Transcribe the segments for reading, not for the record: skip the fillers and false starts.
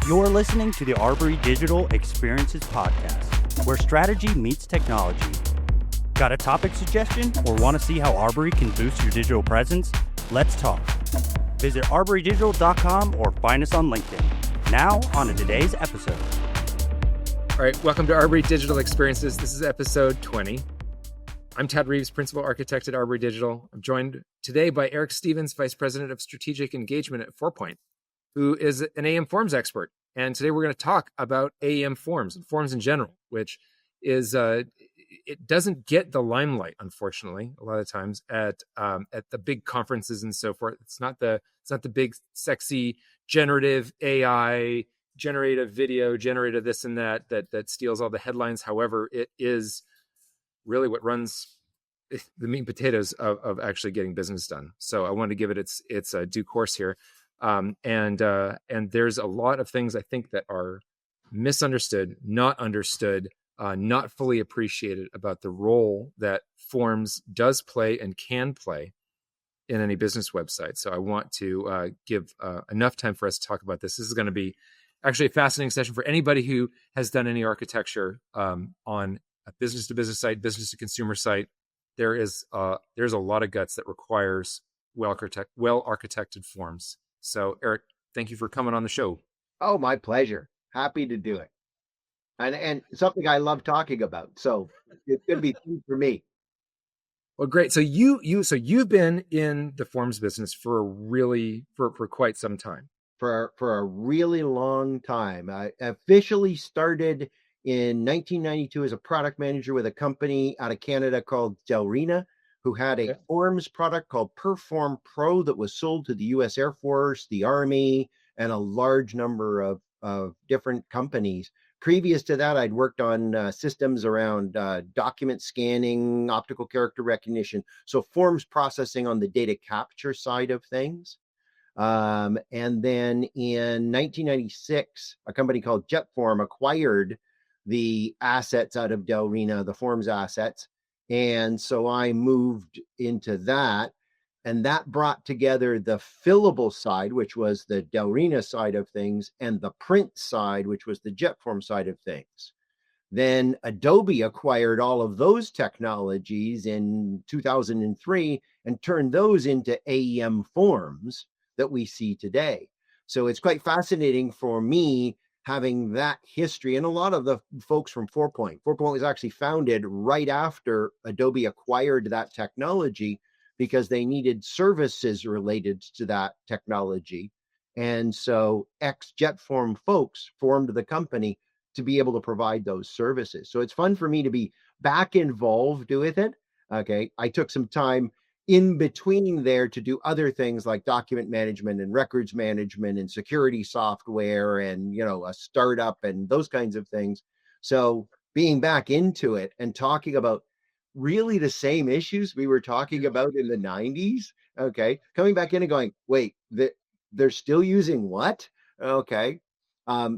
You're listening to the Arbory Digital Experiences Podcast, where strategy meets technology. Got a topic suggestion or want to see how Arbory can boost your digital presence? Let's talk. Visit arborydigital.com or find us on LinkedIn. Now, on to today's episode. All right, welcome to Arbory Digital Experiences. This is episode 20. I'm Tad Reeves, Principal Architect at Arbory Digital. I'm joined today by Eric Stevens, Vice President of Strategic Engagement at 4Point, who is an AEM Forms expert. And today we're going to talk about AEM Forms and forms in general, which is, it doesn't get the limelight, unfortunately, a lot of times at the big conferences and so forth. It's not the big, sexy, generative AI, generative video, generative this and that steals all the headlines. However, it is really what runs the meat and potatoes of actually getting business done. So I want to give it its due course here. And there's a lot of things I think that are misunderstood, not understood, not fully appreciated about the role that forms does play and can play in any business website. So I want to give enough time for us to talk about this. This is going to be actually a fascinating session for anybody who has done any architecture on a business-to-business site, business-to-consumer site. There's a lot of guts that requires well-architected forms. So, Eric, thank you for coming on the show. Oh, my pleasure. Happy to do it. And something I love talking about. So it's going to be fun for me. Well, great. So you've been in the forms business for quite some time. For a really long time. I officially started in 1992 as a product manager with a company out of Canada called Delrina, who had a forms product called Perform Pro that was sold to the U.S. Air Force, the Army, and a large number of different companies. Previous to that, I'd worked on systems around document scanning, optical character recognition, so forms processing on the data capture side of things. And then in 1996, a company called JetForm acquired the assets out of Delrina, the forms assets. And so I moved into that, and that brought together the fillable side, which was the Delrina side of things, and the print side, which was the JetForm side of things. Then Adobe acquired all of those technologies in 2003 and turned those into AEM Forms that we see today. So it's quite fascinating for me having that history. And a lot of the folks from 4Point was actually founded right after Adobe acquired that technology because they needed services related to that technology. And so ex-JetForm folks formed the company to be able to provide those services. So it's fun for me to be back involved with it. Okay. I took some time in between there to do other things like document management and records management and security software and, a startup and those kinds of things. So being back into it and talking about really the same issues we were talking about in the 90s. Okay. Coming back in and going, wait, they're still using what? Okay.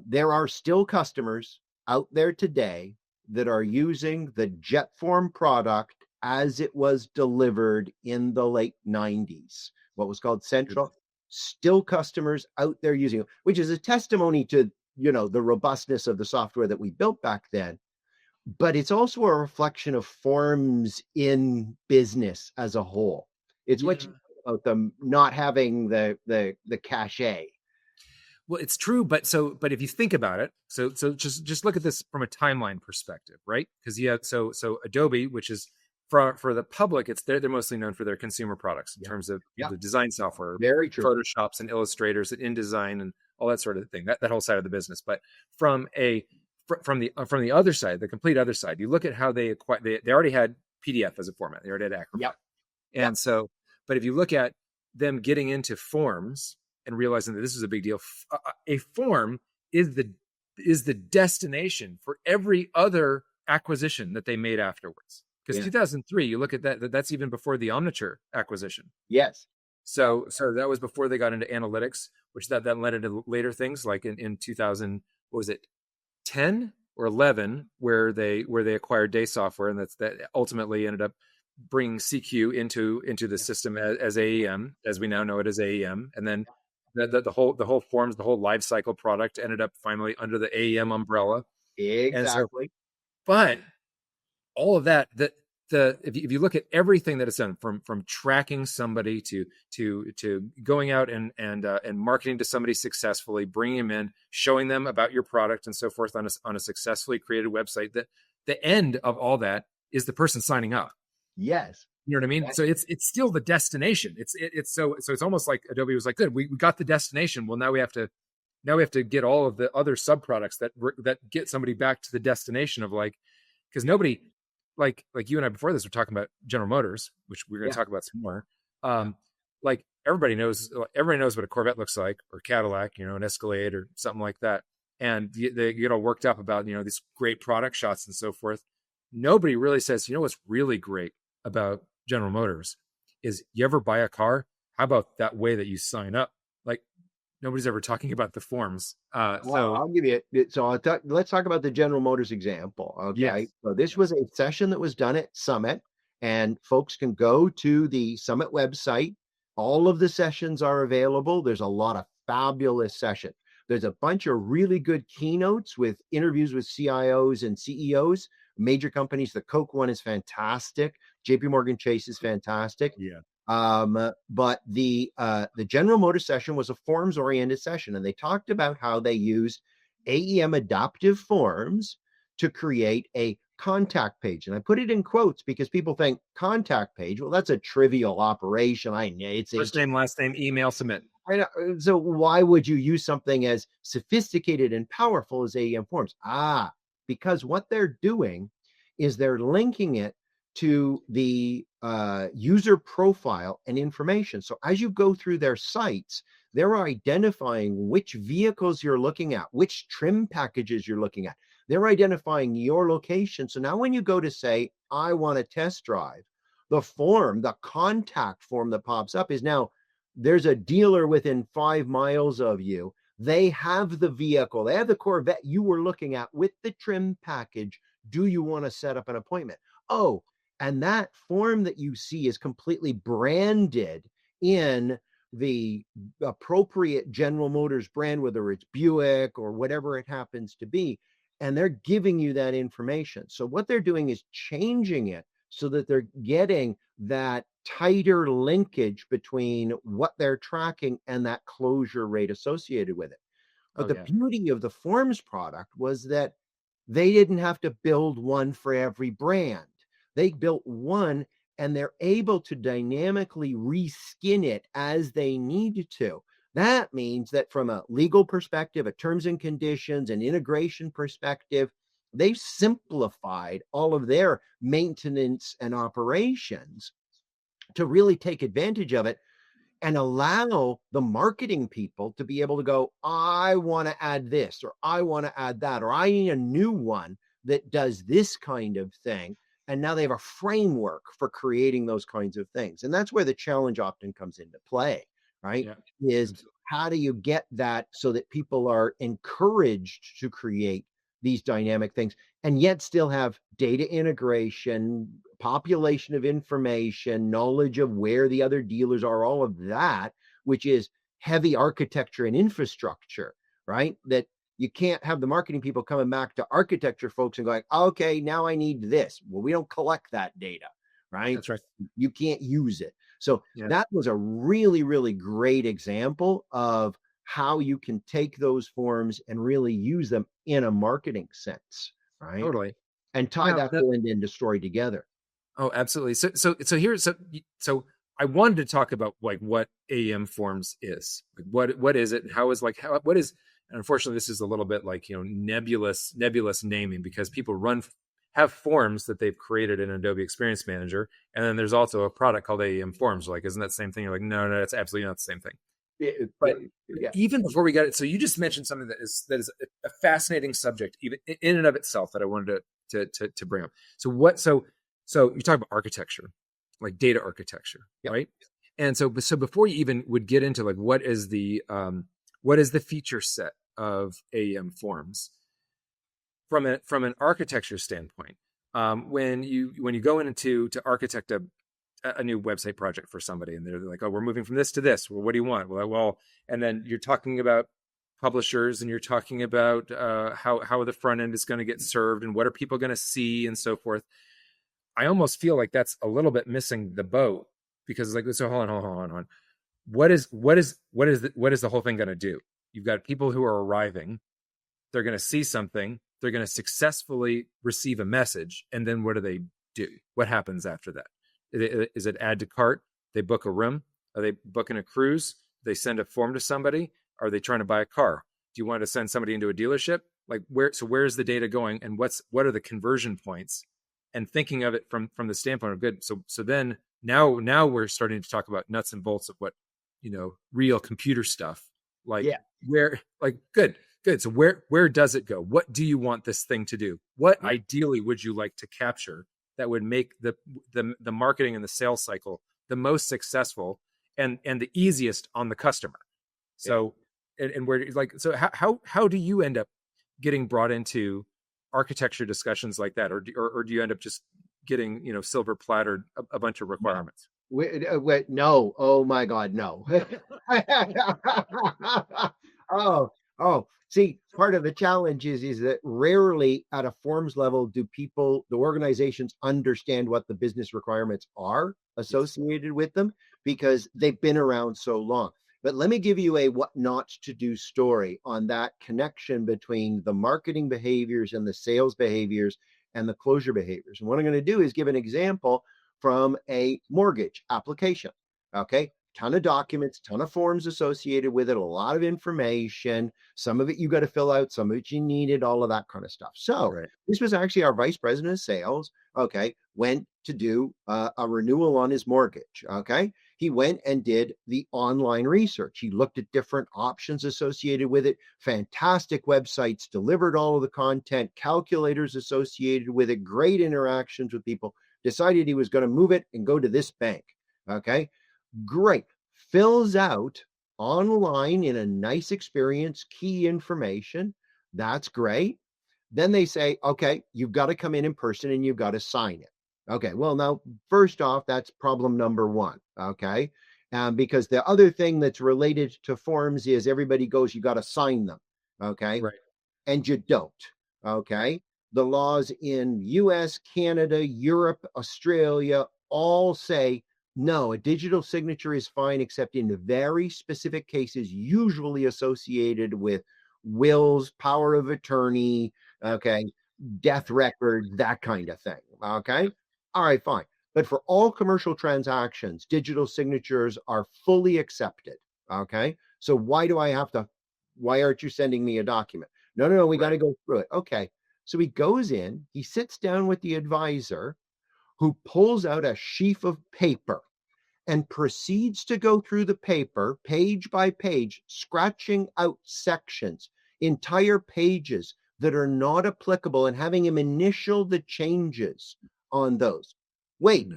There are still customers out there today that are using the JetForm product as it was delivered in the late 90s, what was called Central. Still customers out there using it, which is a testimony to, the robustness of the software that we built back then. But it's also a reflection of forms in business as a whole. It's what you know about them not having the cachet. Well, it's true, but if you think about it, so just look at this from a timeline perspective, right? Because so Adobe, which is for the public, they're mostly known for their consumer products in terms of the design software, very true, Photoshops and Illustrators and InDesign and all that sort of thing. That whole side of the business. But from the other side, the complete other side, you look at how they already had PDF as a format. They already had Acrobat. Yep. And so, but if you look at them getting into forms and realizing that this is a big deal, a form is the destination for every other acquisition that they made afterwards. Because 2003, you look at that's even before the Omniture acquisition. Yes. So that was before they got into analytics, which that led into later things like in 2000, what was it, 10 or 11, where they acquired Day Software, and that ultimately ended up bringing CQ into the system as AEM, as we now know it as AEM, and then the whole forms, the whole life cycle product ended up finally under the AEM umbrella. And so, Exactly. but all of that, if you look at everything that it's done, from tracking somebody to going out and marketing to somebody successfully, bringing them in, showing them about your product and so forth on a successfully created website, that the end of all that is the person signing up. Yes. You know what I mean? So it's still the destination. It's it's almost like Adobe was like, good, we got the destination. Well, now we have to get all of the other sub products that get somebody back to the destination of, like, because nobody, like you and I before this were talking about General Motors, which we're going to talk about some more. Like everybody knows what a Corvette looks like, or Cadillac, an Escalade or something like that, and they get all worked up about these great product shots and so forth. Nobody really says, what's really great about General Motors is, you ever buy a car, how about that way that you sign up? Like, nobody's ever talking about the forms. Well, I'll give you it. So let's talk about the General Motors example. Okay. Yes. So this was a session that was done at Summit, and folks can go to the Summit website. All of the sessions are available. There's a lot of fabulous sessions. There's a bunch of really good keynotes with interviews with CIOs and CEOs, major companies. The Coke one is fantastic. JP Morgan Chase is fantastic. Yeah. But the General Motors session was a forms oriented session, and they talked about how they used AEM adaptive forms to create a contact page. And I put it in quotes because people think contact page, well, that's a trivial operation. It's First name, last name, email, submit. So why would you use something as sophisticated and powerful as AEM Forms? Because what they're doing is they're linking it to the user profile and information. So as you go through their sites, they're identifying which vehicles you're looking at, which trim packages you're looking at. They're identifying your location. So now when you go to say, I want to test drive, the contact form that pops up is now, there's a dealer within 5 miles of you. They have the vehicle. They have the Corvette you were looking at with the trim package. Do you want to set up an appointment? Oh, and that form that you see is completely branded in the appropriate General Motors brand, whether it's Buick or whatever it happens to be. And they're giving you that information. So what they're doing is changing it so that they're getting that tighter linkage between what they're tracking and that closure rate associated with it. But the beauty of the Forms product was that they didn't have to build one for every brand. They built one, and they're able to dynamically reskin it as they need to. That means that from a legal perspective, a terms and conditions, and integration perspective, they've simplified all of their maintenance and operations to really take advantage of it and allow the marketing people to be able to go, I want to add this, or I want to add that, or I need a new one that does this kind of thing. And now they have a framework for creating those kinds of things. And that's where the challenge often comes into play, right? Is how do you get that so that people are encouraged to create these dynamic things and yet still have data integration, population of information, knowledge of where the other dealers are, all of that, which is heavy architecture and infrastructure, right? That you can't have the marketing people coming back to architecture folks and going, okay, now I need this. Well, we don't collect that data, right? That's right. You can't use it. So that was a really, really great example of how you can take those forms and really use them in a marketing sense, right? Totally. And tie that whole end-to-end story together. Oh, absolutely. So I wanted to talk about like what AEM Forms is. Like what is it? What is, and unfortunately this is a little bit like, nebulous naming, because people have forms that they've created in Adobe Experience Manager, and then there's also a product called AEM Forms. Like, isn't that the same thing? You're like, no, it's absolutely not the same thing. But even before we got it, so you just mentioned something that is a fascinating subject, even in and of itself, that I wanted to bring up. So you talk about architecture, like data architecture, right? And so before you even would get into like what is the feature set of AEM Forms from an architecture standpoint, when you go into to architect a new website project for somebody, and they're like, "Oh, we're moving from this to this. Well, what do you want?" Well, and then you're talking about publishers, and you're talking about how the front end is going to get served, and what are people going to see, and so forth. I almost feel like that's a little bit missing the boat, because like, so hold on. What is the whole thing going to do? You've got people who are arriving. They're going to see something. They're going to successfully receive a message, and then what do they do? What happens after that? Is it add to cart? They book a room? Are they booking a cruise? They send a form to somebody? Are they trying to buy a car? Do you want to send somebody into a dealership? Like, where's the data going, and what are the conversion points? And thinking of it from the standpoint of good. So then now we're starting to talk about nuts and bolts of what, real computer stuff. Like, where, like, good. So where does it go? What do you want this thing to do? What ideally would you like to capture that would make the marketing and the sales cycle the most successful and the easiest on the customer? So and where, like, so how do you end up getting brought into architecture discussions like that, or do you end up just getting silver plattered a bunch of requirements? Wait, no. Oh my God, no. oh. See, part of the challenge is that rarely at a forms level do the organizations understand what the business requirements are associated with them, because they've been around so long. But let me give you a what not to do story on that connection between the marketing behaviors and the sales behaviors and the closure behaviors. And what I'm going to do is give an example from a mortgage application. Okay. Ton of documents, ton of forms associated with it, a lot of information. Some of it you got to fill out, some of it you needed, all of that kind of stuff. So This was actually our vice president of sales. Okay. Went to do a renewal on his mortgage. Okay. He went and did the online research. He looked at different options associated with it. Fantastic websites, delivered all of the content, calculators associated with it, great interactions with people. Decided he was going to move it and go to this bank. Okay. Great. Fills out online in a nice experience, key information. That's great. Then they say, okay, you've got to come in person and you've got to sign it. Okay. Well, now, first off, that's problem number one. Okay. Because the other thing that's related to forms is everybody goes, you got to sign them. Okay. Right. And you don't. Okay. The laws in US, Canada, Europe, Australia all say, no, a digital signature is fine, except in very specific cases, usually associated with wills, power of attorney, okay, death records, that kind of thing. Okay. All right, fine. But for all commercial transactions, digital signatures are fully accepted. Okay. So why aren't you sending me a document? No, we got to go through it. Okay. So he goes in, he sits down with the advisor, who pulls out a sheaf of paper and proceeds to go through the paper page by page, scratching out sections, entire pages that are not applicable, and having him initial the changes on those. Wait,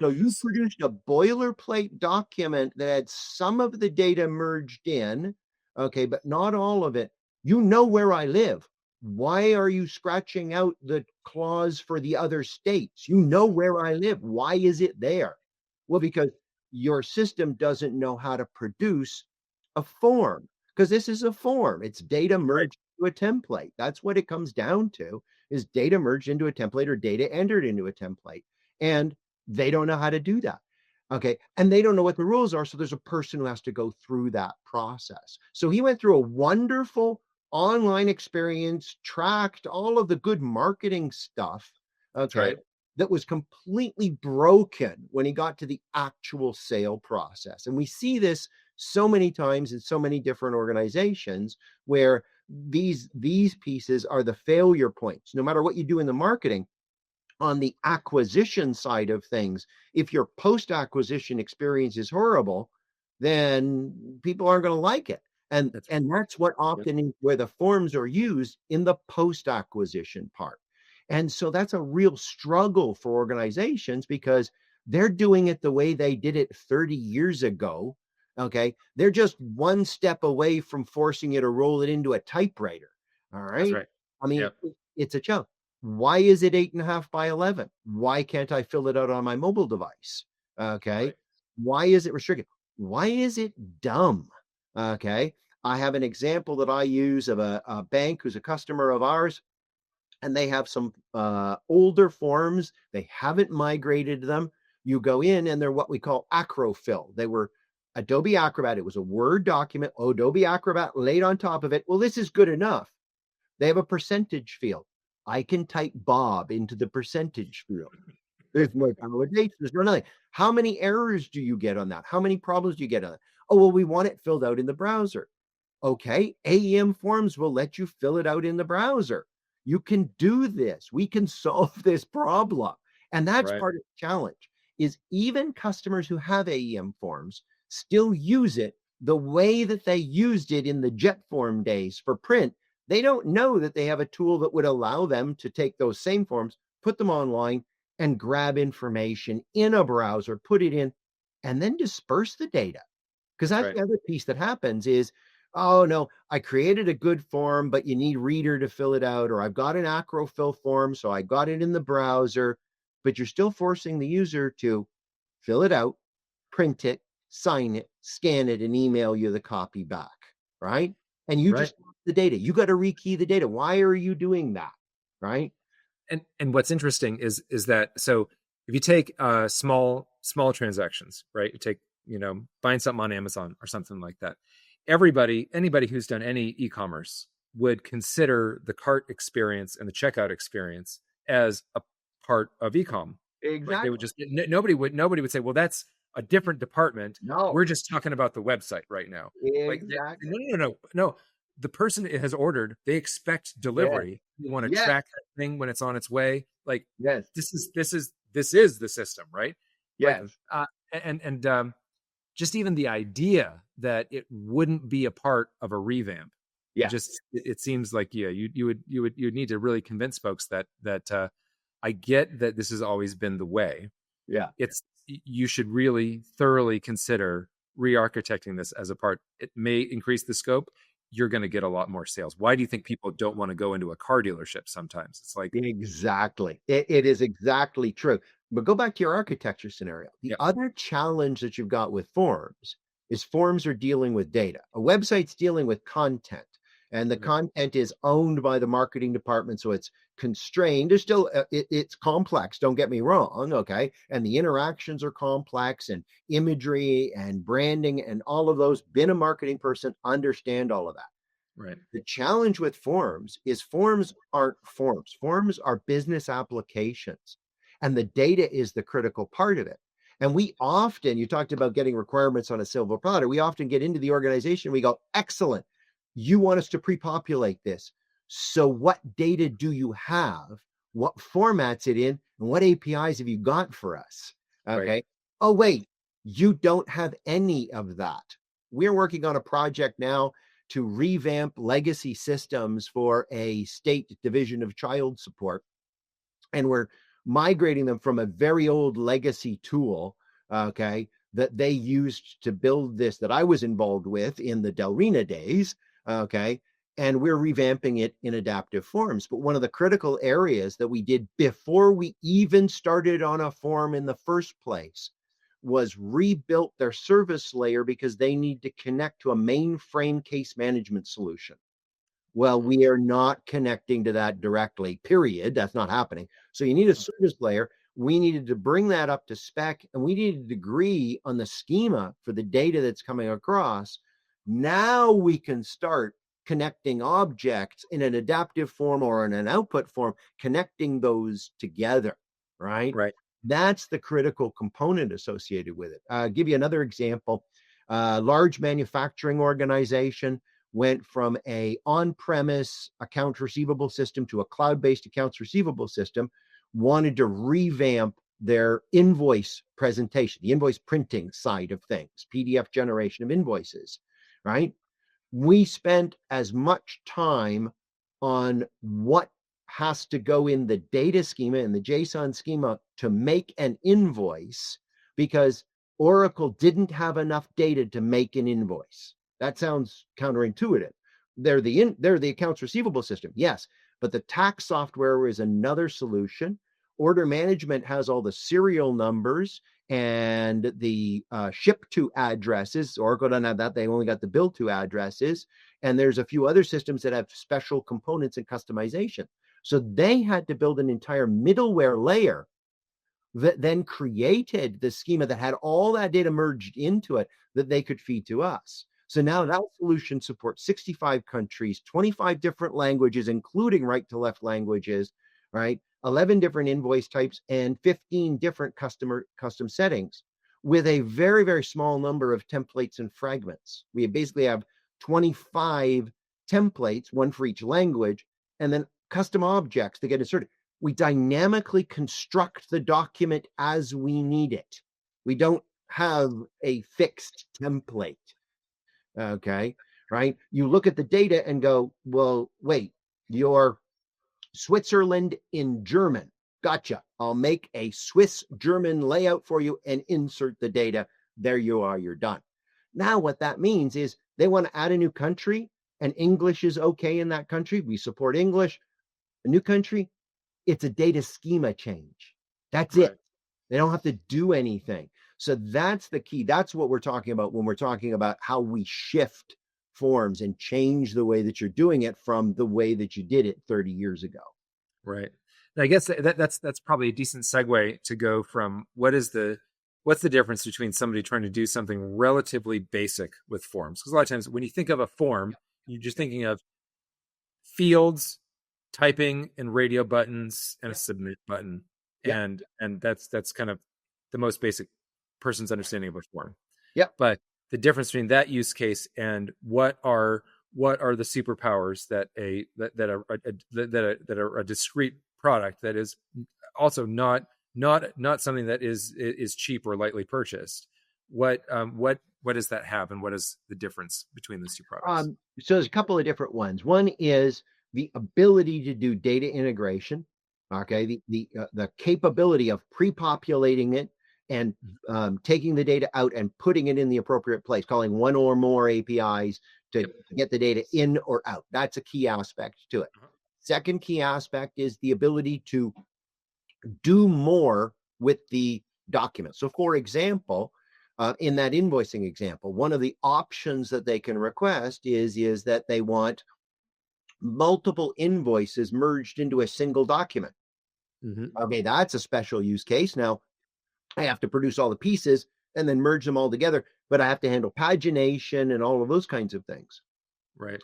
so you produced a boilerplate document that had some of the data merged in, okay, but not all of it. You know where I live. Why are you scratching out the clause for the other states? You know where I live. Why is it there? Well, because your system doesn't know how to produce a form, because this is a form. It's data merged into a template. That's what it comes down to, is data merged into a template or data entered into a template. And they don't know how to do that. Okay. And they don't know what the rules are. So there's a person who has to go through that process. So he went through a wonderful online experience, tracked all of the good marketing stuff. Okay. That was completely broken when he got to the actual sale process. And we see this so many times in so many different organizations, where these pieces are the failure points. No matter what you do in the marketing, on the acquisition side of things, if your post-acquisition experience is horrible, then people aren't going to like it. And that's what often is where the forms are used, in the post-acquisition part. And so that's a real struggle for organizations, because they're doing it the way they did it 30 years ago. Okay. They're just one step away from forcing you to roll it into a typewriter. All right. That's right. I mean, it's a challenge. Why is it 8.5 by 11? Why can't I fill it out on my mobile device? Okay. Right. Why is it restricted? Why is it dumb? Okay. I have an example that I use of a bank who's a customer of ours, and they have some older forms. They haven't migrated them. You go in, and they're what we call acrofill. They were Adobe Acrobat. It was a Word document, Adobe Acrobat laid on top of it. Well, this is good enough. They have a percentage field. I can type Bob into the percentage field. There's no validation. There's no nothing. How many errors do you get on that? How many problems do you get on it? Oh, well, we want it filled out in the browser. Okay, AEM Forms will let you fill it out in the browser. You can do this. We can solve this problem. And that's Right. part of the challenge is even customers who have AEM Forms still use it the way that they used it in the JetForm days for print. They don't know that they have a tool that would allow them to take those same forms, put them online, and grab information in a browser, put it in, and then disperse the data. Because that's Right. the other piece that happens is, oh no, I created a good form, but you need Reader to fill it out, or I've got an acrofill form, so I got it in the browser, but you're still forcing the user to fill it out, print it, sign it, scan it, and email you the copy back, right? And you Right. just lost the data. You got to rekey the data. Why are you doing that, right? And what's interesting is that, so if you take small transactions, right? You take, buying something on Amazon or something like that. Anybody who's done any e-commerce would consider the cart experience and the checkout experience as a part of e-com. Right? They would Exactly. just nobody would say, well, that's a different department. No, We're just talking about the website right now. Like, exactly. no. The person has ordered, they expect Yes, delivery. You want to yes, track that thing when it's on its way. Like, yes, this is the system, right? Like, yes, and just even the idea that it wouldn't be a part of a revamp, yes. it seems like, yeah, you'd need to really convince folks that I get that this has always been the way. Yeah. You should really thoroughly consider re-architecting this as a part. It may increase the scope. You're going to get a lot more sales. Why do you think people don't want to go into a car dealership sometimes? It's like, Exactly. It is exactly true. But go back to your architecture scenario. The yeah, other challenge that you've got with forms is forms are dealing with data. A website's dealing with content, and the right, content is owned by the marketing department, so it's constrained. There's still it's complex. Don't get me wrong, okay? And the interactions are complex, and imagery and branding and all of those. Been a marketing person, understand all of that. right, The challenge with forms is forms aren't forms. Forms are business applications, and the data is the critical part of it. And we often, you talked about getting requirements on a silver platter. We often get into the organization. We go, excellent. You want us to pre-populate this. So what data do you have? What formats it in? And what APIs have you got for us? right, Okay. Oh, wait, you don't have any of that. We're working on a project now to revamp legacy systems for a state division of child support. And we're migrating them from a very old legacy tool, okay, that they used to build this that I was involved with in the Delrina days, okay, and we're revamping it in adaptive forms. But one of the critical areas that we did before we even started on a form in the first place was rebuilt their service layer because they need to connect to a mainframe case management solution. Well, we are not connecting to that directly, period. That's not happening. So you need a service layer. We needed to bring that up to spec, and we needed to agree on the schema for the data that's coming across. Now we can start connecting objects in an adaptive form or in an output form, connecting those together, right? right, That's the critical component associated with it. Give you another example. Large manufacturing organization went from a on-premise accounts receivable system to a cloud-based accounts receivable system, wanted to revamp their invoice presentation, the invoice printing side of things, PDF generation of invoices, right? We spent as much time on what has to go in the data schema and the JSON schema to make an invoice because Oracle didn't have enough data to make an invoice. That sounds counterintuitive. They're the accounts receivable system, yes, but the tax software is another solution. Order management has all the serial numbers and the ship to addresses. Oracle doesn't have that. They only got the bill to addresses. And there's a few other systems that have special components and customization. So they had to build an entire middleware layer that then created the schema that had all that data merged into it that they could feed to us. So now that solution supports 65 countries, 25 different languages, including right to left languages, right? 11 different invoice types and 15 different custom settings with a very, very small number of templates and fragments. We basically have 25 templates, one for each language, and then custom objects that get inserted. We dynamically construct the document as we need it. We don't have a fixed template. Okay, right? You look at the data and go, well, wait, you're Switzerland in German. Gotcha. I'll make a Swiss German layout for you and insert the data. There you are, you're done. Now, what that means is they want to add a new country and English is okay in that country. We support English. A new country, it's a data schema change. That's it. They don't have to do anything. So that's the key. That's what we're talking about when we're talking about how we shift forms and change the way that you're doing it from the way that you did it 30 years ago. Right. And I guess that's probably a decent segue to go from what's the difference between somebody trying to do something relatively basic with forms? Because a lot of times when you think of a form, you're just thinking of fields, typing, and radio buttons, and a submit button. Yeah. And that's kind of the most basic person's understanding of a form. Yeah. But the difference between that use case and what are the superpowers that are a discrete product that is also not something that is cheap or lightly purchased. What does that have, and what is the difference between those two products? So there's a couple of different ones. One is the ability to do data integration. Okay, the capability of pre-populating it and taking the data out and putting it in the appropriate place, calling one or more APIs to get the data in or out. That's a key aspect to it. Second key aspect is the ability to do more with the document. So for example, in that invoicing example, one of the options that they can request is that they want multiple invoices merged into a single document. Okay, that's a special use case. Now, I have to produce all the pieces and then merge them all together, but I have to handle pagination and all of those kinds of things. Right.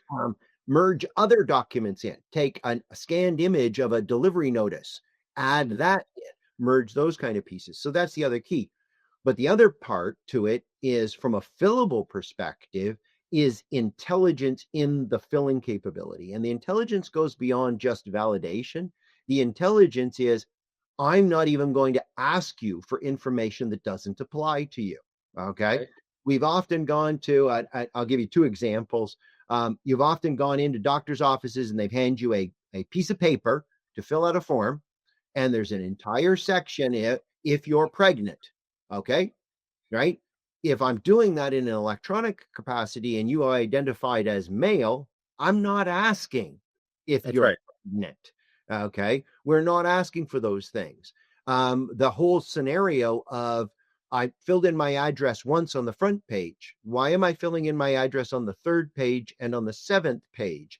Merge other documents in. Take a scanned image of a delivery notice, add that in, merge those kind of pieces. So that's the other key. But the other part to it is, from a fillable perspective, is intelligence in the filling capability. And the intelligence goes beyond just validation. The intelligence is, I'm not even going to ask you for information that doesn't apply to you. Okay. Right. We've often gone to, I'll give you two examples. You've often gone into doctor's offices and they've handed you a piece of paper to fill out a form. And there's an entire section if you're pregnant. Okay. Right. If I'm doing that in an electronic capacity and you are identified as male, I'm not asking if you're pregnant. Okay. We're not asking for those things. The whole scenario of, I filled in my address once on the front page. Why am I filling in my address on the third page and on the seventh page,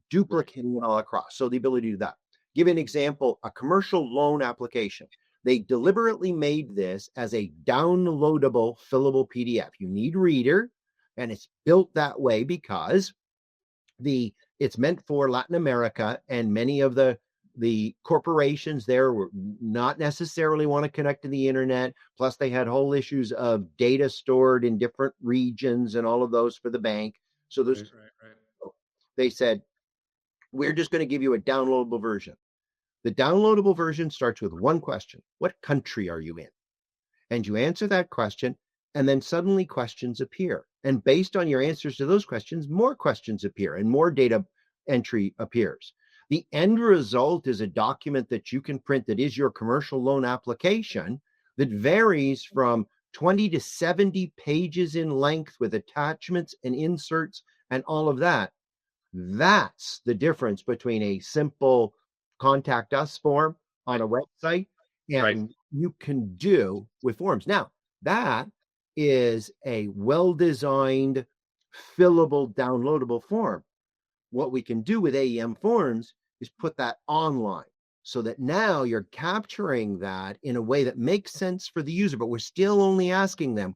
duplicating it all across? So the ability to do that. Give an example, a commercial loan application. They deliberately made this as a downloadable, fillable PDF. You need Reader, and it's built that way because it's meant for Latin America, and many of the corporations there were not necessarily want to connect to the internet. Plus, they had whole issues of data stored in different regions and all of those for the bank. So they said, we're just going to give you a downloadable version. The downloadable version starts with one question. What country are you in? And you answer that question, and then suddenly questions appear. And based on your answers to those questions, more questions appear and more data entry appears. The end result is a document that you can print that is your commercial loan application that varies from 20 to 70 pages in length with attachments and inserts and all of that. That's the difference between a simple contact us form on a website and you can do with forms. Now, that is a well-designed, fillable, downloadable form. What we can do with AEM Forms is put that online so that now you're capturing that in a way that makes sense for the user, but we're still only asking them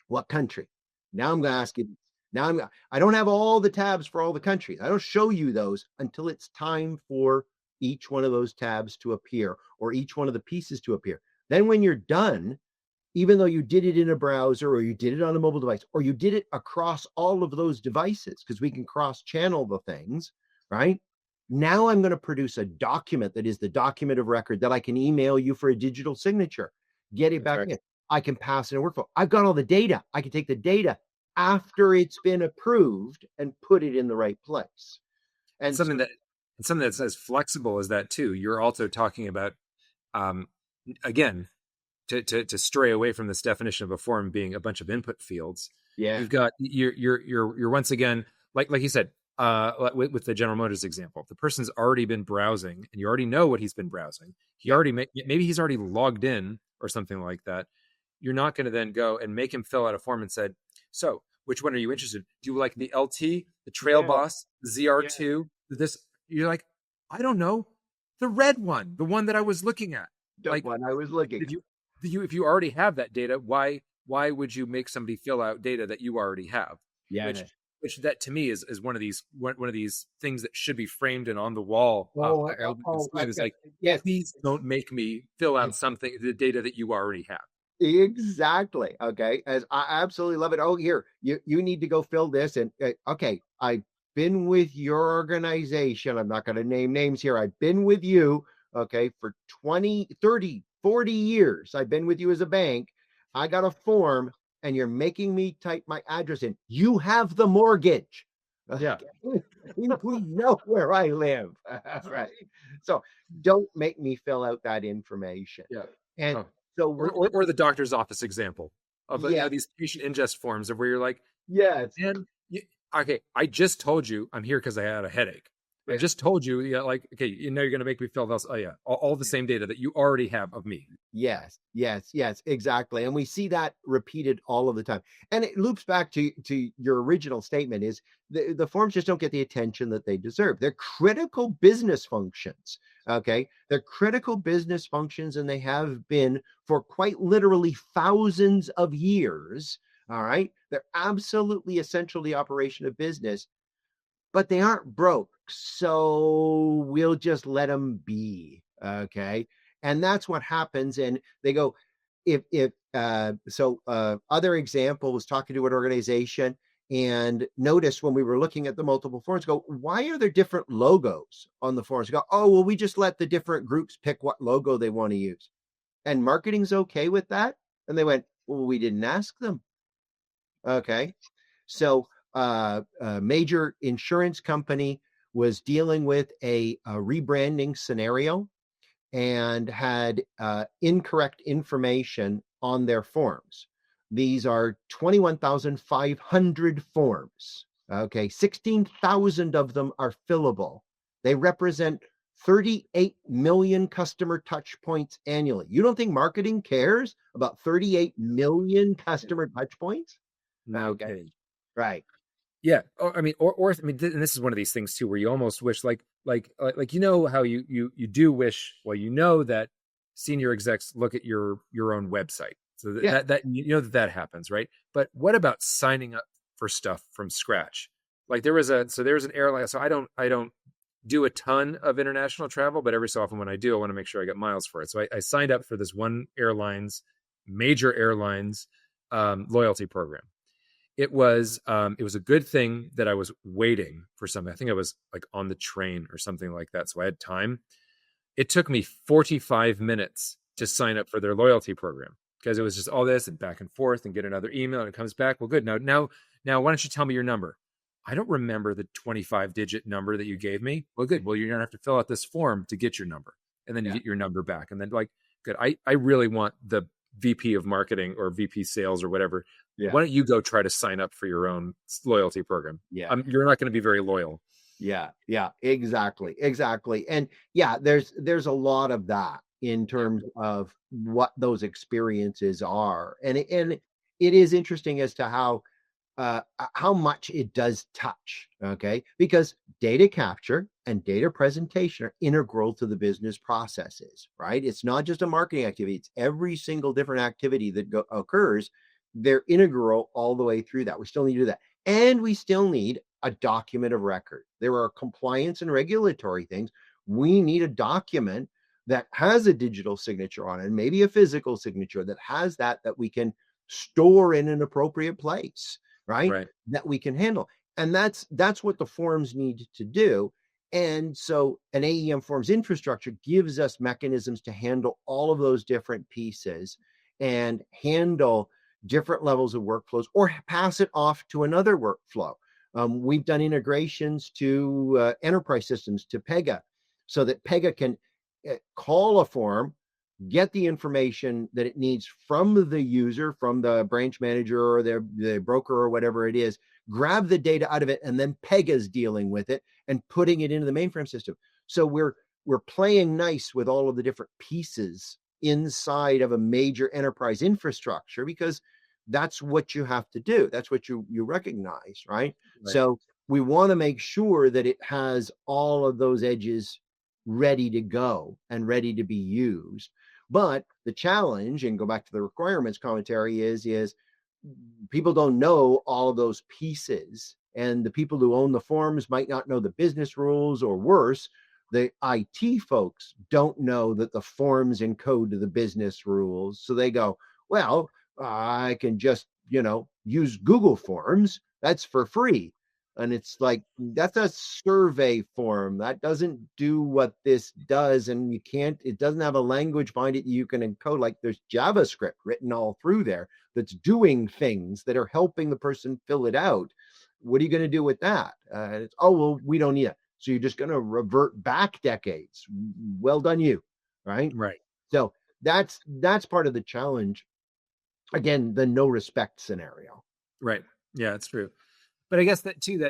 what country. Now I'm going to ask you. I don't have all the tabs for all the countries. I don't show you those until it's time for each one of those tabs to appear or each one of the pieces to appear. Then when you're done, even though you did it in a browser or you did it on a mobile device or you did it across all of those devices, because we can cross-channel the things, right? Now I'm going to produce a document that is the document of record that I can email you for a digital signature. Get it back in. I can pass it in a workflow. I've got all the data. I can take the data after it's been approved and put it in the right place. And something that's as flexible as that too. You're also talking about, again, to stray away from this definition of a form being a bunch of input fields. Yeah, you've got you're once again like you said with the General Motors example. The person's already been browsing, and you already know what he's been browsing. Maybe he's already logged in or something like that. You're not going to then go and make him fill out a form and said, so which one are you interested in? Do you like the LT, the Trail Boss, the ZR2? This, you're like, I don't know, the red one, the one that I was looking at. The one I was looking. If you already have that data, why would you make somebody fill out data that you already have? Yeah, which that to me is one of these things that should be framed and on the wall. Please don't make me fill out the data that you already have. Exactly. Okay. As I absolutely love it. Oh, here, you need to go fill this. And okay, I've been with your organization. I'm not going to name names here. I've been with you, okay, for 20, 30, 40 years. I've been with you as a bank. I got a form and you're making me type my address in. You have the mortgage. Yeah. We know where I live. Right. So don't make me fill out that information. Yeah. And so, or the doctor's office example of these patient ingest forms of where you're like, yes, man, okay, I just told you I'm here because I had a headache. I just told you, okay, you're going to make me fill those. Oh yeah, all the same data that you already have of me. Yes, exactly. And we see that repeated all of the time. And it loops back to your original statement is the forms just don't get the attention that they deserve. They're critical business functions. Okay. They're critical business functions, and they have been for quite literally thousands of years. All right. They're absolutely essential to the operation of business, but they aren't broke. So we'll just let them be. Okay. And that's what happens. And they go, other example was talking to an organization and noticed when we were looking at the multiple forms, go, why are there different logos on the forms? Go, oh, well, we just let the different groups pick what logo they want to use. And marketing's okay with that. And they went, well, we didn't ask them. Okay. So a major insurance company was dealing with a rebranding scenario and had incorrect information on their forms. These are 21,500 forms. Okay, 16,000 of them are fillable. They represent 38 million customer touch points annually. You don't think marketing cares about 38 million customer touch points? Okay. Right. Yeah. I mean, and this is one of these things too, where you almost wish like how you do wish, well, that senior execs look at your own website. So that happens, right? But what about signing up for stuff from scratch? Like there's an airline. So I don't do a ton of international travel, but every so often when I do, I want to make sure I get miles for it. So I signed up for this one major airlines loyalty program. It was a good thing that I was waiting for something. I think I was like on the train or something like that. So I had time. It took me 45 minutes to sign up for their loyalty program because it was just all this and back and forth and get another email and it comes back. Well, good. Now, why don't you tell me your number? I don't remember the 25-digit number that you gave me. Well, good. Well, you're going to have to fill out this form to get your number. And then you get your number back. And then like, good. I really want the VP of marketing or VP sales or whatever. Yeah. Why don't you go try to sign up for your own loyalty program? Yeah. You're not going to be very loyal. Yeah, exactly. And yeah, there's a lot of that. in terms of what those experiences are. And it is interesting as to how much it does touch, okay? Because data capture and data presentation are integral to the business processes, right? It's not just a marketing activity, it's every single different activity that occurs. They're integral all the way through that. We still need to do that. And we still need a document of record. There are compliance and regulatory things. We need a document that has a digital signature on it, and maybe a physical signature that has that we can store in an appropriate place, right? That we can handle. And that's what the forms need to do. And so an AEM Forms infrastructure gives us mechanisms to handle all of those different pieces and handle different levels of workflows or pass it off to another workflow. We've done integrations to enterprise systems, to Pega, so that Pega can call a form, get the information that it needs from the user, from the branch manager or the broker or whatever it is, grab the data out of it, and then Pega's dealing with it and putting it into the mainframe system. So we're playing nice with all of the different pieces inside of a major enterprise infrastructure, because that's what you have to do. That's what you recognize, right? So we want to make sure that it has all of those edges ready to go and ready to be used. But the challenge, and go back to the requirements commentary, is people don't know all of those pieces. And the people who own the forms might not know the business rules, or worse, the IT folks don't know that the forms encode to the business rules. So they go, well, I can just, use Google Forms. That's for free. And it's like, that's a survey form. That doesn't do what this does. And it doesn't have a language behind it you can encode. Like, there's JavaScript written all through there that's doing things that are helping the person fill it out. What are you going to do with that? We don't need it. So you're just going to revert back decades. Well done, you. Right. So that's part of the challenge. Again, the no respect scenario. Right. Yeah, it's true. But I guess that too,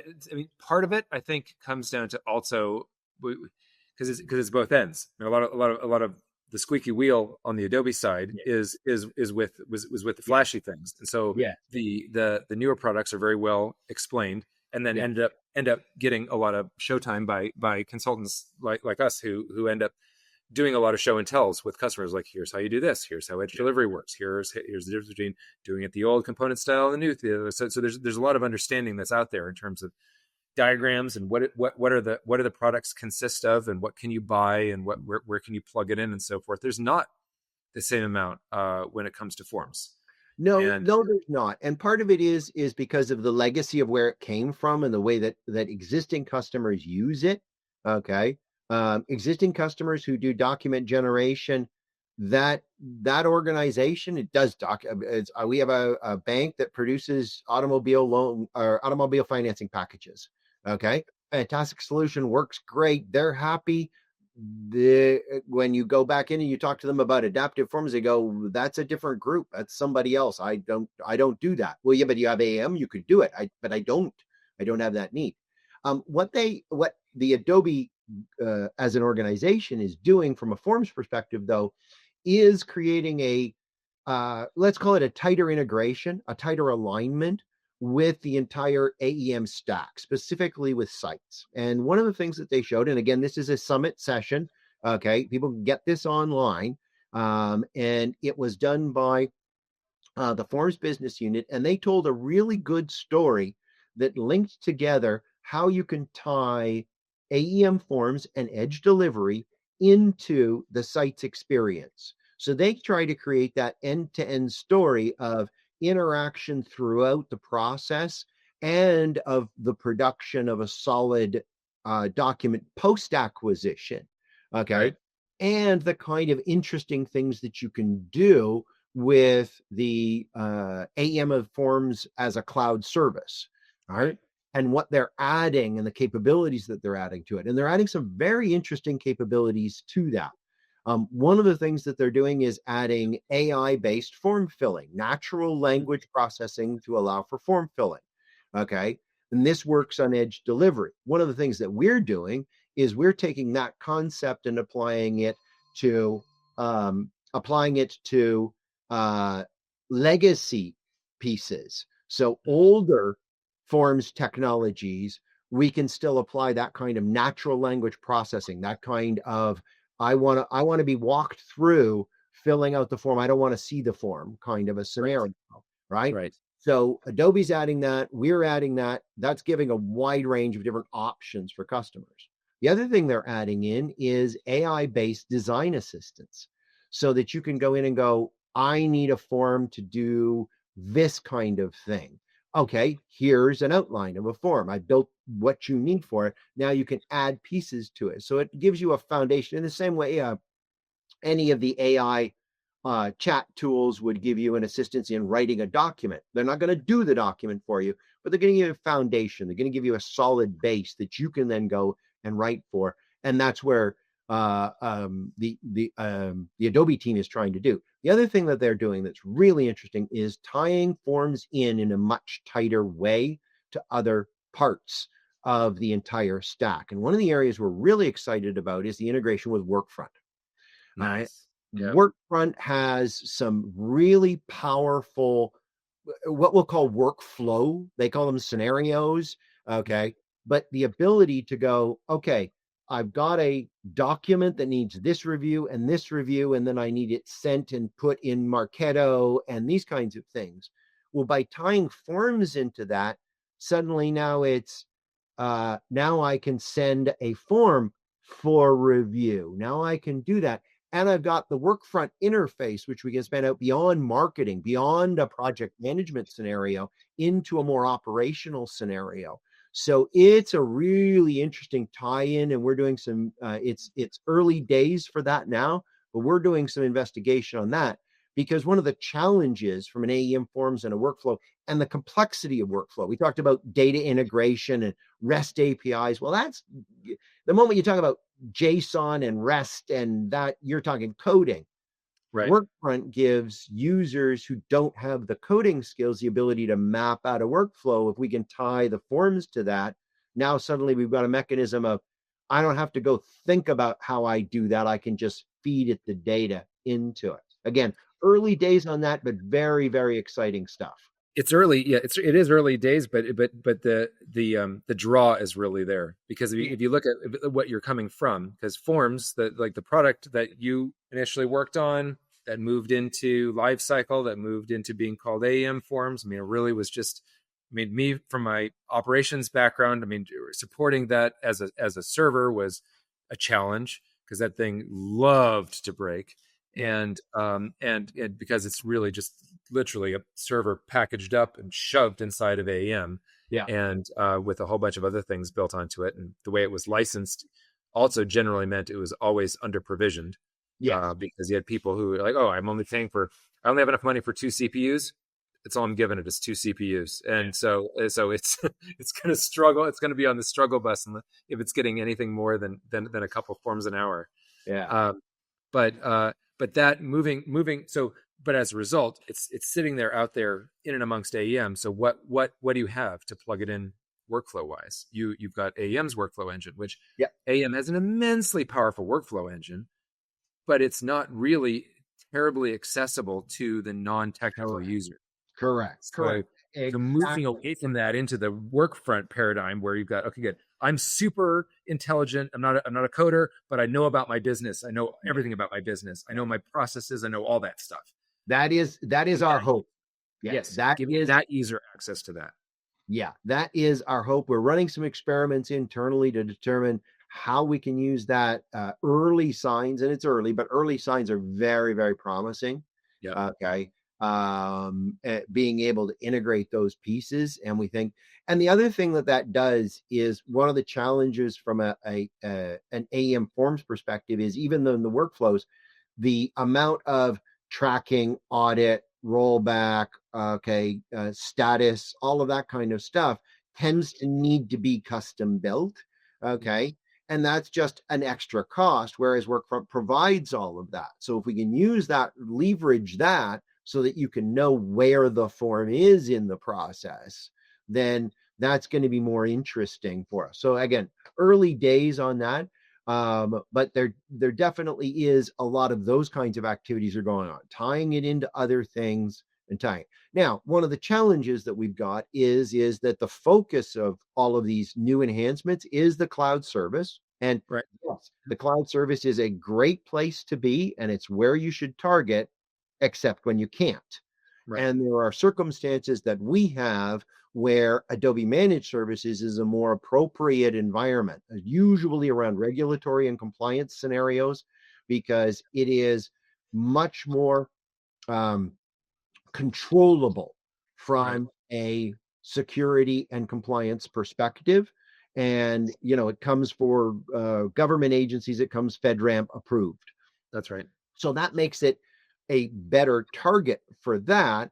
part of it, I think, comes down to also, because it's both ends. A lot of the squeaky wheel on the Adobe side is with the flashy things. And so the newer products are very well explained, and then end up getting a lot of showtime by consultants like us who end up doing a lot of show and tells with customers. Like, here's how you do this. Here's how edge delivery works. Here's the difference between doing it the old component style and the new. So there's a lot of understanding that's out there in terms of diagrams and what are the products consist of, and what can you buy, and where can you plug it in, and so forth. There's not the same amount when it comes to forms. No, there's not. And part of it is because of the legacy of where it came from and the way that existing customers use it. Okay. Existing customers who do document generation, that organization, it does we have a bank that produces automobile loan or automobile financing packages. Okay. Fantastic solution, works great. They're happy. When you go back in and you talk to them about adaptive forms, they go, that's a different group. That's somebody else. I don't do that. Well, yeah, but you have AEM, you could do it. But I don't have that need. What the Adobe as an organization is doing from a forms perspective, though, is creating a let's call it a tighter integration, a tighter alignment with the entire AEM stack, specifically with sites. And one of the things that they showed, and again, this is a summit session, okay, people can get this online, and it was done by the Forms business unit, and they told a really good story that linked together how you can tie AEM Forms and edge delivery into the site's experience. So they try to create that end-to-end story of interaction throughout the process and of the production of a solid document post-acquisition. Okay. And the kind of interesting things that you can do with the AEM of Forms as a cloud service. All right. And what they're adding and the capabilities that they're adding to it. And they're adding some very interesting capabilities to that. One of the things that they're doing is adding AI-based form filling, natural language processing to allow for form filling. Okay. And this works on edge delivery. One of the things that we're doing is we're taking that concept and applying it to applying it to legacy pieces. So older forms technologies, we can still apply that kind of natural language processing, that kind of I want to be walked through filling out the form. I don't want to see the form kind of a scenario, right? Right. So Adobe's adding that, we're adding that. That's giving a wide range of different options for customers. The other thing they're adding in is AI-based design assistance so that you can go in and go, I need a form to do this kind of thing. Okay, here's an outline of a form. I built what you need for it. Now you can add pieces to it. So it gives you a foundation in the same way any of the AI chat tools would give you an assistance in writing a document. They're not going to do the document for you, but they're going to give you a foundation. They're going to give you a solid base that you can then go and write for. And that's where the Adobe team is trying to do. The other thing that they're doing that's really interesting is tying forms in a much tighter way to other parts of the entire stack. And one of the areas we're really excited about is the integration with Workfront. Nice. Yep. Workfront has some really powerful, what we'll call workflow. They call them scenarios. Okay. But the ability to go, okay, I've got a document that needs this review, and then I need it sent and put in Marketo and these kinds of things. Well, by tying forms into that, suddenly now it's, now I can send a form for review. Now I can do that. And I've got the Workfront interface, which we can span out beyond marketing, beyond a project management scenario, into a more operational scenario. So it's a really interesting tie-in, and we're doing some, it's early days for that now, but we're doing some investigation on that, because one of the challenges from an AEM Forms and a workflow and the complexity of workflow, we talked about data integration and REST APIs. Well, that's the moment you talk about JSON and REST and that, you're talking coding. Right. Workfront gives users who don't have the coding skills the ability to map out a workflow. If we can tie the forms to that, now suddenly we've got a mechanism of, I don't have to go think about how I do that. I can just feed it the data into it. Again, early days on that, but very, very exciting stuff. It's early, yeah. It is early days, but the draw is really there, because if you look at what you're coming from, because forms, like the product that you initially worked on, that moved into Lifecycle, that moved into being called AEM Forms. I mean, it really was just, I mean, me from my operations background, I mean, supporting that as a server was a challenge, because that thing loved to break. And because it's really just literally a server packaged up and shoved inside of AEM, and with a whole bunch of other things built onto it, and the way it was licensed also generally meant it was always under provisioned. Because you had people who were like, oh, I only have enough money for 2 CPUs. It's all I'm giving it is 2 CPUs, and so it's going to struggle. It's going to be on the struggle bus, and if it's getting anything more than a couple of forms an hour. But that moving. So, but as a result, it's sitting there out there in and amongst AEM. So what do you have to plug it in workflow wise? You've got AEM's workflow engine, which AEM has an immensely powerful workflow engine, but it's not really terribly accessible to the non-technical user. Correct. So moving away from that into the Workfront paradigm, where you've got, okay, good, I'm super intelligent. I'm not a coder, but I know about my business. I know everything about my business. I know my processes. I know all that stuff. That is our hope. Yes, give that user access to that. Yeah, that is our hope. We're running some experiments internally to determine how we can use that. Early signs, and it's early, but early signs are very, very promising. Okay. Being able to integrate those pieces. And we think, and the other thing that does is, one of the challenges from an AEM Forms perspective is, even though in the workflows, the amount of tracking, audit, rollback, status, all of that kind of stuff tends to need to be custom built. Okay. And that's just an extra cost, whereas Workfront provides all of that. So if we can use that, leverage that, so that you can know where the form is in the process, then that's going to be more interesting for us. So again, early days on that. But there definitely is a lot of those kinds of activities are going on, tying it into other things and tying. Now, one of the challenges that we've got is that the focus of all of these new enhancements is the cloud service. And Right. yes, the cloud service is a great place to be, and it's where you should target, except when you can't. Right. And there are circumstances that we have where Adobe Managed Services is a more appropriate environment, usually around regulatory and compliance scenarios, because it is much more controllable from a security and compliance perspective. And, it comes for government agencies, it comes FedRAMP approved. That's right. So that makes it a better target for that,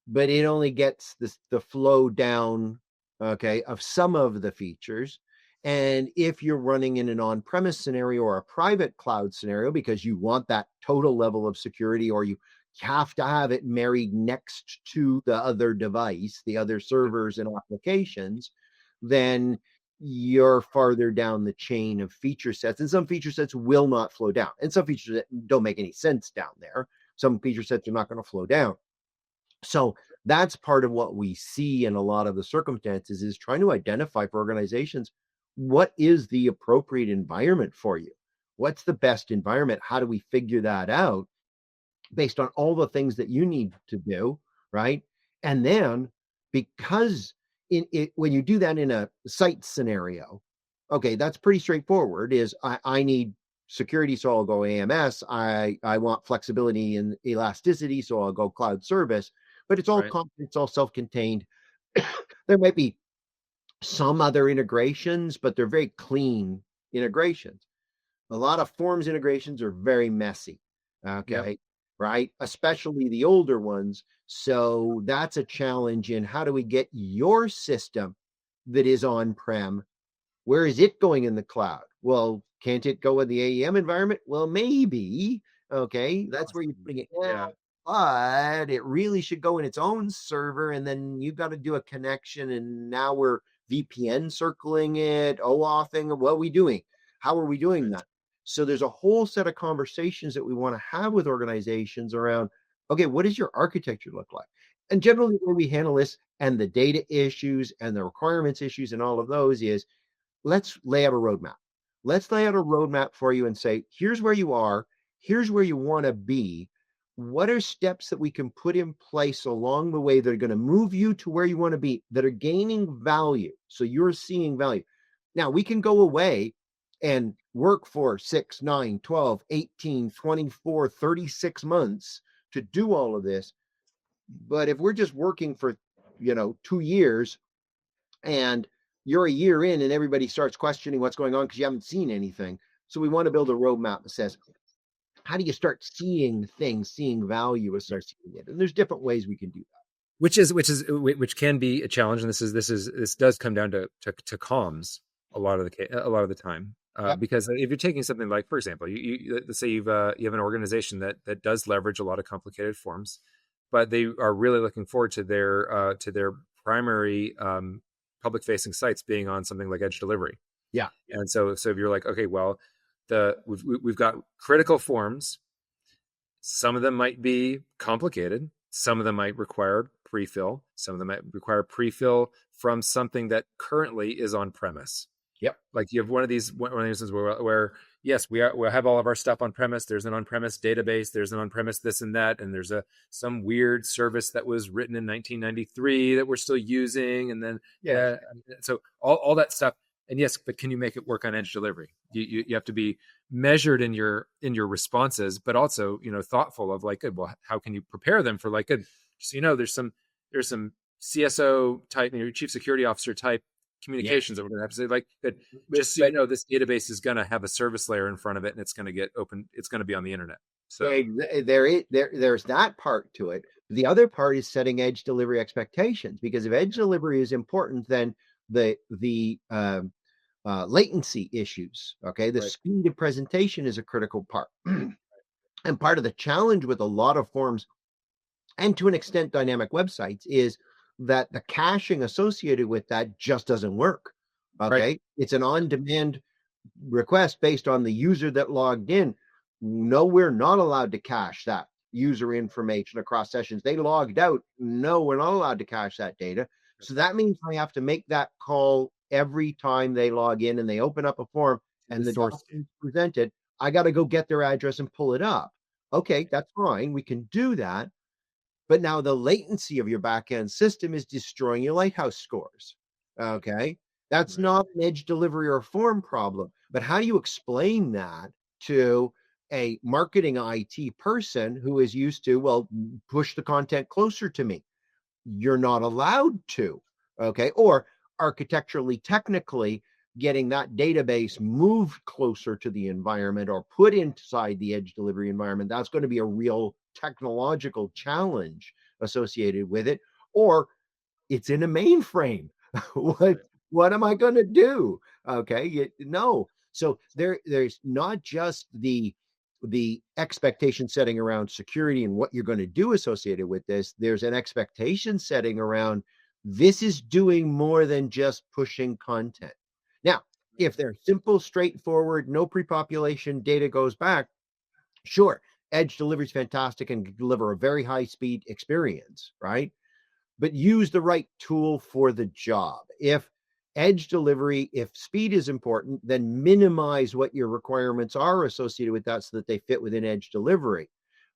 but it only gets the flow down, okay, of some of the features. And if you're running in an on-premise scenario or a private cloud scenario, because you want that total level of security, or you have to have it married next to the other device, the other servers and applications, then you're farther down the chain of feature sets. And some feature sets will not flow down. And some features that don't make any sense down there. Some feature sets are not going to flow down. So that's part of what we see in a lot of the circumstances, is trying to identify for organizations, what is the appropriate environment for you? What's the best environment? How do we figure that out based on all the things that you need to do, right? And then, because when you do that in a site scenario, okay, that's pretty straightforward. Is I need security, so I'll go AMS. I want flexibility and elasticity, so I'll go cloud service. But it's all it's all self-contained. There might be some other integrations, but they're very clean integrations. A lot of forms integrations are very messy. Okay. Right? Especially the older ones. So that's a challenge in how do we get your system that is on-prem, where is it going in the cloud? Well, can't it go in the AEM environment? Well, maybe. Okay. That's where you're putting it. Yeah. But it really should go in its own server, and then you've got to do a connection, and now we're VPN circling it, OAuthing. What are we doing? How are we doing that? So there's a whole set of conversations that we want to have with organizations around, okay, what does your architecture look like? And generally, the way we handle this and the data issues and the requirements issues and all of those is, let's lay out a roadmap. Let's lay out a roadmap for you and say, here's where you are. Here's where you want to be. What are steps that we can put in place along the way that are going to move you to where you want to be, that are gaining value, so you're seeing value? Now, we can go away and work for 6, 9, 12, 18, 24, 36 months to do all of this. But if we're just working for, 2 years, and you're a year in and everybody starts questioning what's going on because you haven't seen anything. So we want to build a roadmap that says, how do you start seeing things, seeing value, and start seeing it? And there's different ways we can do that. Which can be a challenge, and this does come down to comms a lot of the time. Because if you're taking something like, for example, you let's say you have an organization that does leverage a lot of complicated forms, but they are really looking forward to their primary public facing sites being on something like Edge Delivery. Yeah. And so if you're like, okay, well, we've got critical forms. Some of them might be complicated. Some of them might require prefill. Some of them might require prefill from something that currently is on premise. Yep. Like you have one of these instances where yes, we'll have all of our stuff on premise. There's an on-premise database. There's an on-premise this and that, and there's some weird service that was written in 1993 that we're still using, and then so all that stuff. And yes, but can you make it work on Edge Delivery? You have to be measured in your responses, but also thoughtful of like, well, how can you prepare them for like there's some CSO type, your chief security officer type communications that we're going to have to say, like, good, just so this database is going to have a service layer in front of it, and it's going to get open. It's going to be on the internet. So there's that part to it. The other part is setting Edge Delivery expectations, because if Edge Delivery is important, then the latency issues, the speed of presentation is a critical part. And part of the challenge with a lot of forms, and to an extent dynamic websites, is that the caching associated with that just doesn't work. It's an on-demand request based on the user that logged in. No, we're not allowed to cache that user information across sessions. They logged out. No, we're not allowed to cache that data. So that means I have to make that call every time they log in and they open up a form and the document presented. I got to go get their address and pull it up. Okay, that's fine. We can do that. But now the latency of your backend system is destroying your lighthouse scores. Okay. That's not an edge delivery or form problem. But how do you explain that to a marketing IT person who is used to, well, push the content closer to me? You're not allowed to. Okay. Or architecturally, technically, getting that database moved closer to the environment or put inside the edge delivery environment, that's going to be a real technological challenge associated with it. Or it's in a mainframe. what am I going to do? Okay, no. So there's not just the expectation setting around security and what you're going to do associated with this. There's an expectation setting around this is doing more than just pushing content. Now, if they're simple, straightforward, no pre-population, data goes back, sure, edge delivery is fantastic and can deliver a very high speed experience, right? But use the right tool for the job. If edge delivery, if speed is important, then minimize what your requirements are associated with that so that they fit within edge delivery.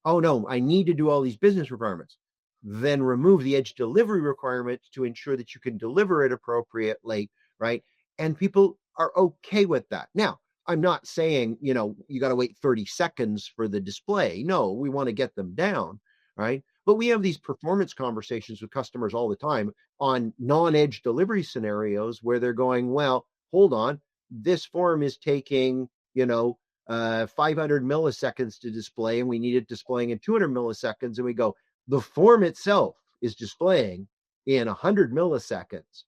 Oh no, I need to do all these business requirements. Then remove the edge delivery requirements to ensure that you can deliver it appropriately, right? And people are okay with that. Now, I'm not saying, you got to wait 30 seconds for the display. No, we want to get them down, right? But we have these performance conversations with customers all the time on non-edge delivery scenarios where they're going, well, hold on, this form is taking, 500 milliseconds to display, and we need it displaying in 200 milliseconds. And we go, the form itself is displaying in 100 milliseconds.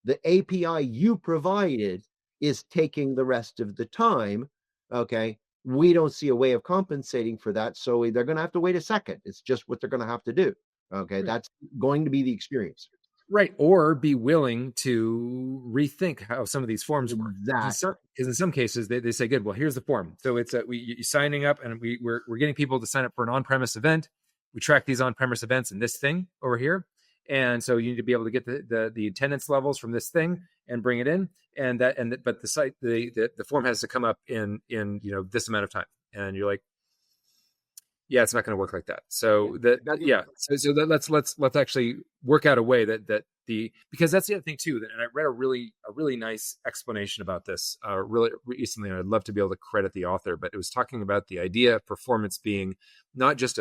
The API you provided is taking the rest of the time. Okay. We don't see a way of compensating for that. So they're going to have to wait a second. It's just what they're going to have to do. Okay. That's going to be the experience. Right. Or be willing to rethink how some of these forms work. Exactly. Because in some cases, they say, good, well, here's the form. So it's you're signing up and we're getting people to sign up for an on-premise event. We track these on-premise events in this thing over here. And so you need to be able to get the attendance levels from this thing and bring it in. But the site, the form has to come up in this amount of time. And you're like, yeah, it's not going to work like that. So let's actually work out a way because that's the other thing too. And I read a really nice explanation about this really recently. And I'd love to be able to credit the author, but it was talking about the idea of performance being not just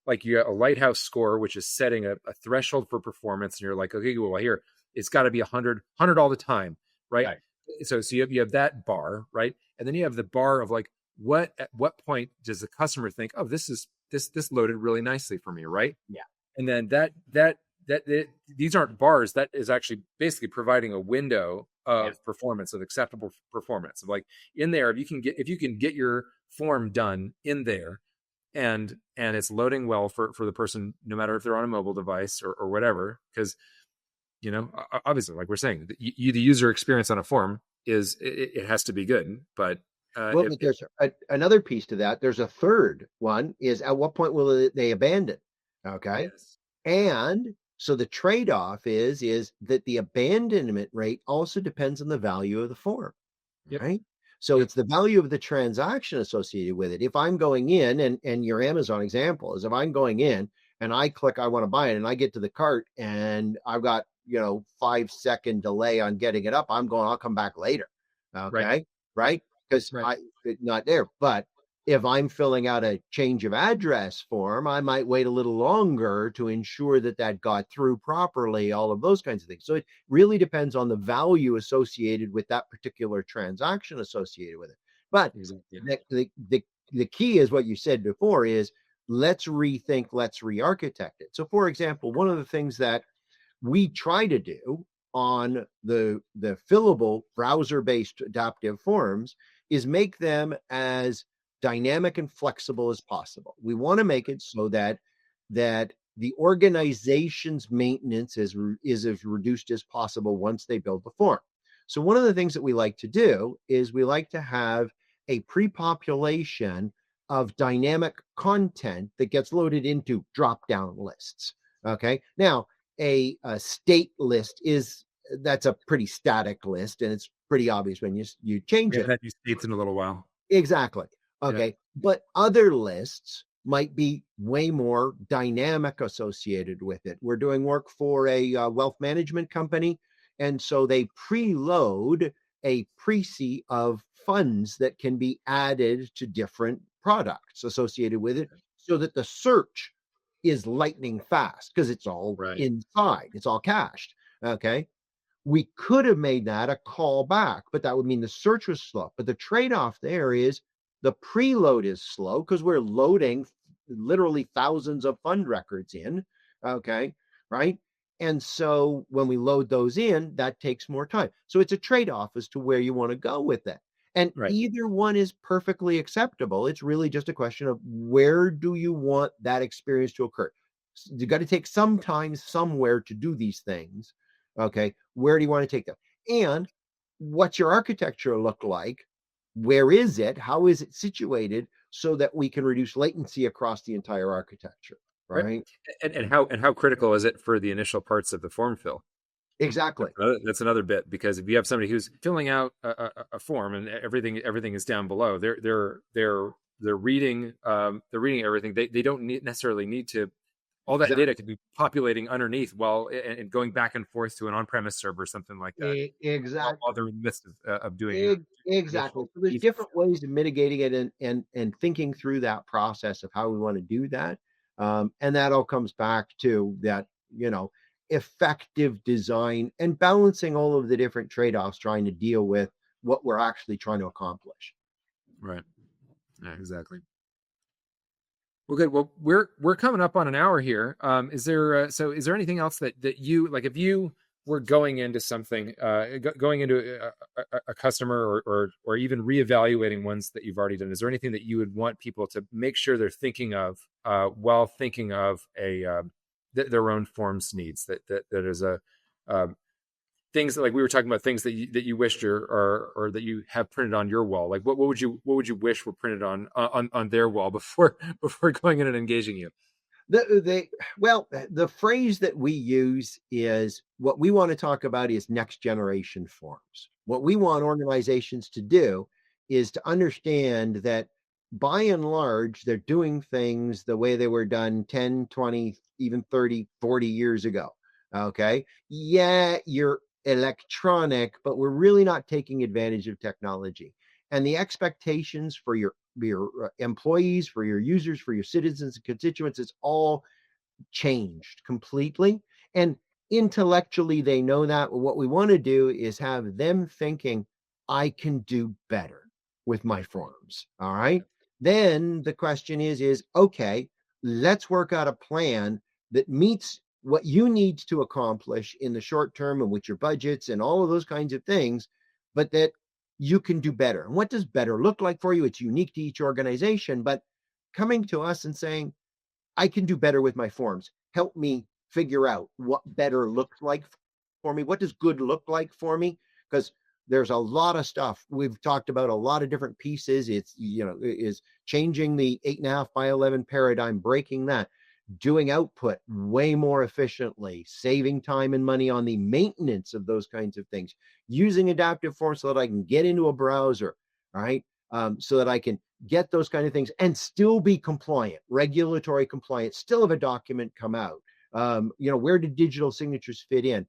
like you got a lighthouse score, which is setting a threshold for performance. And you're like, okay, well here, it's got to be 100 all the time. Right. So you have that bar, right. And then you have the bar of like, at what point does the customer think, oh, this loaded really nicely for me. Right. Yeah. And then these aren't bars. That is actually basically providing a window of performance, of acceptable performance, of like in there, if you can get your form done in there, and it's loading well for the person, no matter if they're on a mobile device or whatever, because obviously, like we're saying, the user experience on a form it has to be good. But there's another piece to that. There's a third one: is at what point will they abandon? Okay, yes. And so the trade-off is that the abandonment rate also depends on the value of the form, right? So it's the value of the transaction associated with it. If I'm going in, and your Amazon example is if I'm going in and I click, I want to buy it, and I get to the cart and I've got, 5-second delay on getting it up, I'll come back later. Okay. Right. Because it's not there. But if I'm filling out a change of address form, I might wait a little longer to ensure that got through properly, all of those kinds of things. So it really depends on the value associated with that particular transaction associated with it. But the key is what you said before is let's rethink, let's re-architect it. So for example, one of the things that we try to do on the fillable browser-based adaptive forms is make them as dynamic and flexible as possible. We want to make it so that the organization's maintenance is as reduced as possible once they build the form. So one of the things that we like to do is we like to have a pre-population of dynamic content that gets loaded into drop-down lists. Okay. Now, a state list that's a pretty static list, and it's pretty obvious when you change We it. haven't had new states in a little while. Exactly. Okay. Yeah. But other lists might be way more dynamic associated with it. We're doing work for a wealth management company, and so they preload a preset of funds that can be added to different products associated with it, so that the search is lightning fast because it's all inside, it's all cached. Okay. We could have made that a call back, but that would mean the search was slow. But the trade-off there is the preload is slow because we're loading literally thousands of fund records in. Okay. Right. And so when we load those in, that takes more time. So it's a trade-off as to where you want to go with it. And either one is perfectly acceptable. It's really just a question of where do you want that experience to occur? You got to take some time somewhere to do these things. Okay. Where do you want to take them? And what's your architecture look like? Where is it? How is it situated so that we can reduce latency across the entire architecture? Right. And how critical is it for the initial parts of the form fill? Exactly. That's another bit, because if you have somebody who's filling out a form and everything is down below, they're reading everything. They don't necessarily need to. All that data could be populating underneath and going back and forth to an on-premise server or something like that. Exactly. While they're in the midst of doing it. Exactly. So there's different ways of mitigating it and thinking through that process of how we want to do that. And that all comes back to that, effective design and balancing all of the different trade-offs, trying to deal with what we're actually trying to accomplish. Right. Yeah, exactly. Well, good. Well, we're coming up on an hour here. Is there anything else that you like, if you were going into something, going into a customer or even reevaluating ones that you've already done, is there anything that you would want people to make sure they're thinking of while thinking of their own forms needs, that is things that, like we were talking about, things that you wished or that you have printed on your wall? Like what would you wish were printed on their wall before going in and engaging you? The phrase that we use is, what we want to talk about is next generation forms. What we want organizations to do is to understand that by and large, they're doing things the way they were done 10, 20, even 30, 40 years ago. Okay. Yeah, you're electronic, but we're really not taking advantage of technology. And the expectations for your employees, for your users, for your citizens and constituents, it's all changed completely. And intellectually, they know that. What we want to do is have them thinking, I can do better with my forms. All right. Then the question is, okay, let's work out a plan that meets what you need to accomplish in the short term and with your budgets and all of those kinds of things, but that you can do better. And what does better look like for you? It's unique to each organization, but coming to us and saying, I can do better with my forms. Help me figure out what better looks like for me. What does good look like for me? Because there's a lot of stuff. We've talked about a lot of different pieces. It's, is changing the 8.5 by 11 paradigm, breaking that, doing output way more efficiently, saving time and money on the maintenance of those kinds of things, using adaptive forms so that I can get into a browser, right? So that I can get those kind of things and still be compliant, regulatory compliant, still have a document come out. Where do digital signatures fit in?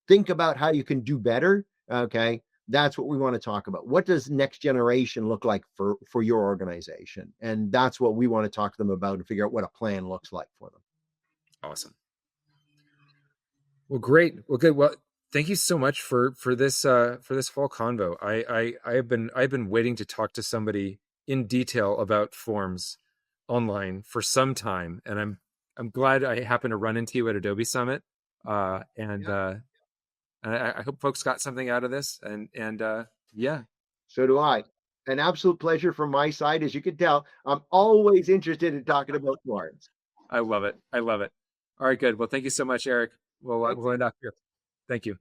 Think about how you can do better. Okay. That's what we want to talk about. What does next generation look like for your organization? And that's what we want to talk to them about and figure out what a plan looks like for them. Awesome. Well, great. Well, good. Well, thank you so much for this fall convo. I've been waiting to talk to somebody in detail about forms online for some time, and I'm glad I happened to run into you at Adobe Summit. I hope folks got something out of this. And yeah. So do I. An absolute pleasure from my side. As you can tell, I'm always interested in talking about forms. I love it. All right, good. Well, thank you so much, Eric. We'll end up here. Thank you.